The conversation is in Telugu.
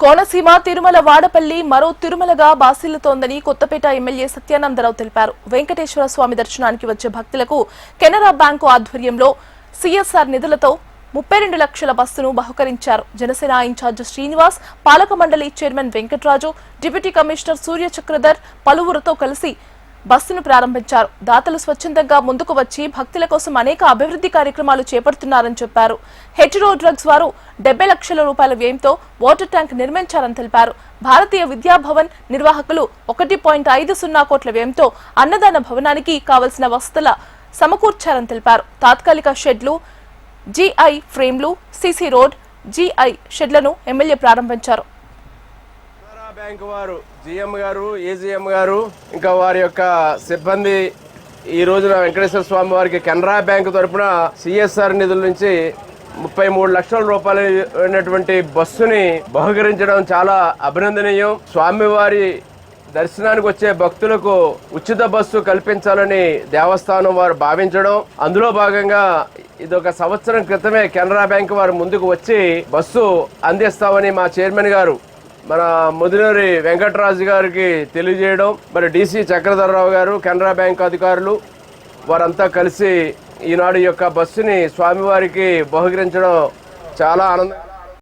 కోనసీమ తిరుమల వాడపల్లి మరో తిరుమలగా బాసిల్లుతోందని కొత్తపేట ఎమ్మెల్యే సత్యానందరావు తెలిపారు. వెంకటేశ్వర స్వామి దర్శనానికి వచ్చే భక్తులకు కెనరా బ్యాంకు ఆధ్వర్యంలో సిఎస్ఆర్ నిధులతో 32 లక్షల బస్సును బహుకరించారు. జనసేన ఇన్ఛార్జ్ శ్రీనివాస్, పాలక మండలి చైర్మన్ వెంకటరాజు, డిప్యూటీ కమిషనర్ సూర్య చక్రధర్ పలువురితో కలిసి బస్సును ప్రారంభించారు. దాతలు స్వచ్ఛందంగా ముందుకు వచ్చి భక్తుల కోసం అనేక అభివృద్ధి కార్యక్రమాలు చేపడుతున్నారని చెప్పారు. హెచ్రో డ్రగ్స్ వారు 70 లక్షల రూపాయల వ్యయంతో వాటర్ ట్యాంక్ నిర్మించారని తెలిపారు. భారతీయ విద్యాభవన్ నిర్వాహకులు 1.50 కోట్ల వ్యయంతో అన్నదాన భవనానికి కావలసిన వసతుల సమకూర్చారని తెలిపారు. తాత్కాలిక షెడ్లు, జీఐ ఫ్రేమ్లు, సిసి రోడ్, జీఐ షెడ్లను ఎమ్మెల్యే ప్రారంభించారు. బ్యాంకు వారు, జిఎం గారు, ఏజిఎం గారు, ఇంకా వారి యొక్క సిబ్బంది ఈ రోజున వెంకటేశ్వర స్వామి వారికి కెనరా బ్యాంకు తరఫున సిఎస్ఆర్ నిధుల నుంచి 33 లక్షల రూపాయలైనటువంటి బస్సుని బహుకరించడం చాలా అభినందనీయం. స్వామివారి దర్శనానికి వచ్చే భక్తులకు ఉచిత బస్సు కల్పించాలని దేవస్థానం వారు భావించడం, అందులో భాగంగా ఇదొక సంవత్సరం క్రితమే కెనరా బ్యాంకు వారు ముందుకు వచ్చి బస్సు అందిస్తామని మా చైర్మన్ గారు మన ముదినూరి వెంకటరాజు గారికి తెలియజేయడం, మరి డీసీ చక్రధర్రావు గారు, కెనరా బ్యాంకు అధికారులు వారంతా కలిసి ఈనాడు యొక్క బస్సుని స్వామివారికి బహుకరించడం చాలా ఆనందం.